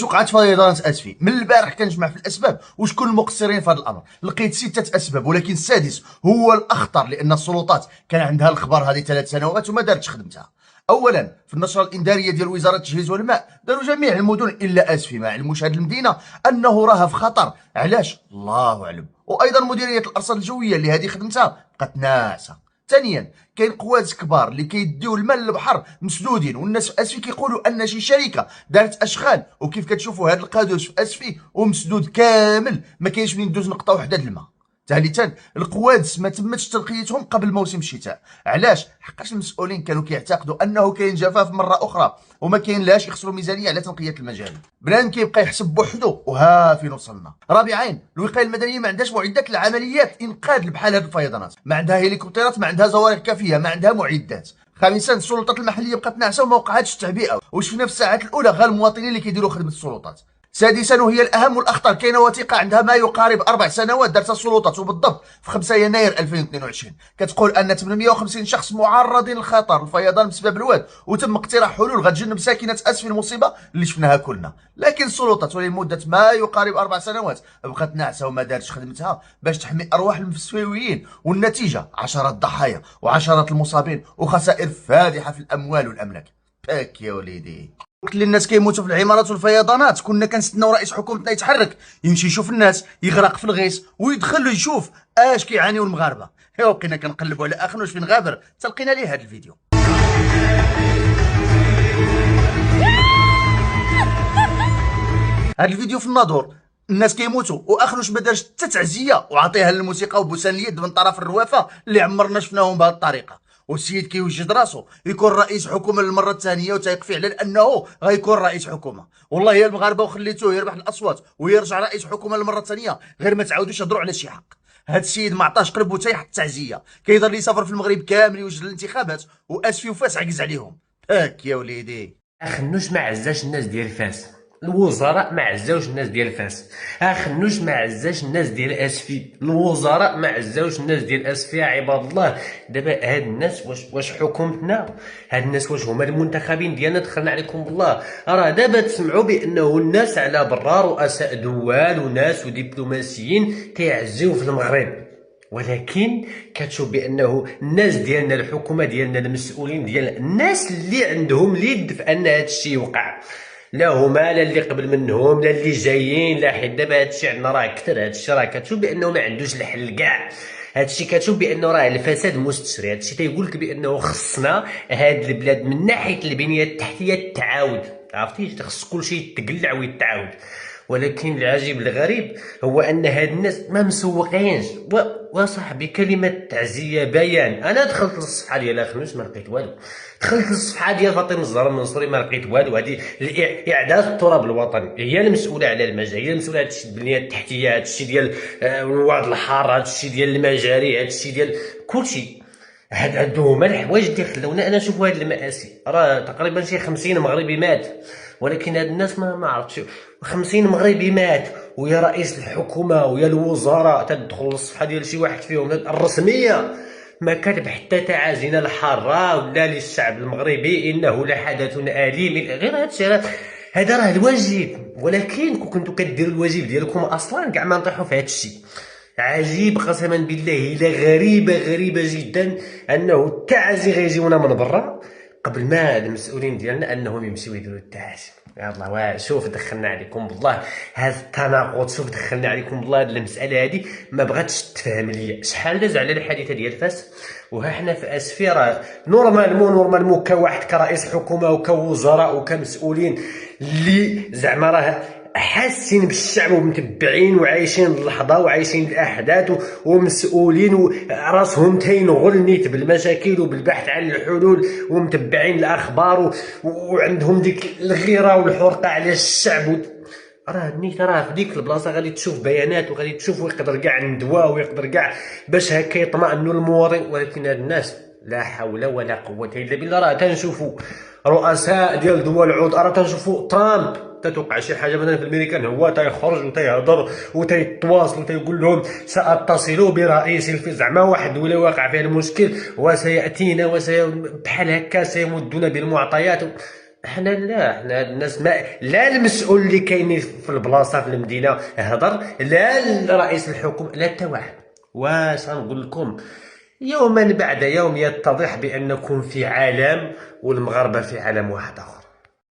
وقعت فيضانات اسفي من البارح كنجمع في الاسباب وشكون المقصرين في هذا الامر. لقيت 6 اسباب، ولكن السادس هو الاخطر لان السلطات كان عندها الخبر هذه 3 سنوات وما دارتش خدمتها. اولا في النشره الانذاريه ديال وزاره التجهيز والماء داروا جميع المدن الا اسفي ما علموش هذه المدينه انه راها في خطر. علاش؟ الله اعلم. وايضا مديريه الارصاد الجويه اللي هذه خدمتها بقات ناسه. ثانيا كاين قوات كبار اللي كيديو الماء للبحر مسدودين، والناس في اسفي كيقولوا ان شي شركه دارت اشغال، وكيف كتشوفوا هذا القادوس في اسفي ومسدود كامل ما كاينش منين دوز نقطه وحده د الماء. ثالثا القوادس ما تمتش ترقيتهم قبل موسم الشتاء. علاش؟ حقاش المسؤولين كانوا كيعتقدوا انه كاين جفاف مره اخرى وما كاين لاش يخسروا ميزانيه على تنقيه المجاري. بنادم كيبقى يحسب بوحدو وها فين وصلنا. رابعا الوقايه المدنيه ما عندهاش معدات لعمليات انقاذ بحال هذه الفيضانات، ما عندها هليكوبترات، ما عندها زوارق كافيه، ما عندها معدات. خامسا السلطات المحليه بقات ناعسه وما وقعتش التعبئه، وشفنا في الساعات الاولى غير المواطنين اللي كيديروا خدمه السلطات. سادسا وهي الاهم والاخطر، كاينه وثيقه عندها ما يقارب 4 سنوات دارتها السلطات وبالضبط في 5 يناير 2022 كتقول ان 850 شخص معرضين للخطر الفيضان بسبب الواد، وتم اقتراح حلول غتجنب ساكنه اسفل المصيبه اللي شفناها كلنا. لكن السلطات ولمده ما يقارب 4 سنوات بقات ناعسه وما دارتش خدمتها باش تحمي ارواح المسفيويين، والنتيجه عشرات ضحايا وعشرات المصابين وخسائر فادحه في الاموال والاملاك. باك يا وليدي. وقت اللي الناس كيموتوا في العمارات والفيضانات كنا كنستناو رئيس حكومتنا يتحرك يمشي يشوف الناس يغرق في الغيس ويدخل يشوف اش كيعانيو المغاربه. ايوا بقينا كنقلبوا على اخنوش فين غابر تلقينا ليه هذا الفيديو. هذا الفيديو في الناظور الناس كيموتوا واخنوش ما دارش حتى تعزيه وعطيها للموسيقى وبوسان اليد من طرف الروافه اللي عمرنا شفناهم بهذه الطريقه. والسيد كيوجد راسو يكون رئيس حكومه للمره الثانيه وتيق فيه على انه غيكون رئيس حكومه. والله يا المغاربه وخليتوه يربح الاصوات ويرجع رئيس حكومه للمره الثانيه غير ما تعاودوش تهضروا على شي حق. هاد السيد ما عطاش قلب وتا يحط تعزيه، كيضل يسافر في المغرب كامل يوجد الانتخابات واسفي وفاس عكز عليهم. هاك يا وليدي. اخنوش ما عزاش الناس ديال فاس، الوزراء ما عزاوش الناس ديال فاس، اخنوش ما عزاش الناس ديال اسفي، الوزراء ما عزاوش الناس ديال اسفي. يا عباد الله دابا هاد الناس واش حكومتنا، هاد الناس واش هما المنتخبين ديالنا؟ دخلنا عليكم بالله. راه دابا تسمعوا بانه الناس على برا رؤساء دول وناس ودبلوماسيين كيعزيو في المغرب، ولكن كتشوف بانه الناس ديالنا، الحكومه ديالنا، المسؤولين ديالنا، الناس اللي عندهم اليد في ان هذا الشيء يوقع، لا هما لا اللي قبل منهم لا اللي جايين، لا حيت دابا هذا الشيء عندنا راه كثر. هذا الشيء راه كتشوف بانه ما عندوش الحل كاع. هذا الشيء كتشوف بانه راه الفساد مستشري. هذا الشيء تيقول لك بانه خصنا هذه البلاد من ناحيه البنيه التحتيه التعاود، عرفتي؟ خص كلشي يتقلع ويتعاود. ولكن العجيب الغريب هو ان هاد الناس ما مسوقينش. وصاحبي كلمه تعزيه بيان. انا دخلت للصفحه ديال اخنوش ما لقيت والو، دخلت للصفحه ديال فاطمه الزهراء المنصوري ما لقيت والو. هذه اعداد التراب الوطني هي المسؤوله على المجال، هي المسؤوله على الشيء البنيه التحتيه، هذا الشيء ديال الوعد الحار، هذا الشيء ديال المجاري، هذا الشيء ديال كلشي. هادو هما الحوايج اللي خلونا انا نشوفوا هاد المآسي. راه تقريبا شي 50 مغربي مات، ولكن هاد الناس ما عرفتش 50 مغربي مات ويا رئيس الحكومه ويا الوزراء تدخل للصفحه ديال شي واحد فيهم الرسميه ما كاتب حتى تعازينا الحاره ولا للشعب المغربي انه لحدث اليم غير هادشي. هذا راه الواجب، ولكن كنتو كديروا الواجب ديالكم اصلا كاع ما نطيحوا في هذا الشيء. عجيب قسما بالله، لا غريبه جدا انه التعازي غيجيونا من برا قبل ما المسؤولين ديالنا انهم يمشيو يديروا التعازي. يا الله شوف دخلنا عليكم بالله هذا التناقض، شوف دخلنا عليكم بالله هذه المساله هذه ما بغاتش تفهم ليا. شحال داز على الحادثه ديال فاس وها حنا في اسفي راه نورمالمون كواحد كرئيس حكومه وكوزراء وكمسؤولين اللي زعما راه حاسين بالشعب ومتبعين وعايشين اللحظه وعايشين الاحداث ومسؤولين وراسهم تينغل نيت بالمشاكل وبالبحث عن الحلول ومتبعين الاخبار وعندهم ديك الغيره والحرقه على الشعب. راه نيت راه في ديك البلاصه غادي تشوف بيانات وغادي تشوف ويقدر كاع ندواء ويقدر كاع باش هكا يطمئنوا المواطن. ولكن هاد الناس لا حول ولا قوه الا بالله. راه تنشوفوا رؤساء ديال دول العود، راه تنشوفوا ترامب تتوقع شي حاجه مثلا في الامريكان هو تيخرج وتيهضر وتيتواصل وتيقول لهم ساتصل برئيس زعما واحد دوله واقع فيها المشكل وسياتينا بحال هكا سيمدون بالمعطيات. حنا هاد الناس ما لا المسؤول اللي كاينين في البلاصه في المدينه هضر، لا رئيس الحكومه، لا حتى واحد. واش غنقول لكم، يوما بعد يوم يتضح بانكم في عالم والمغاربه في عالم واحد اخر.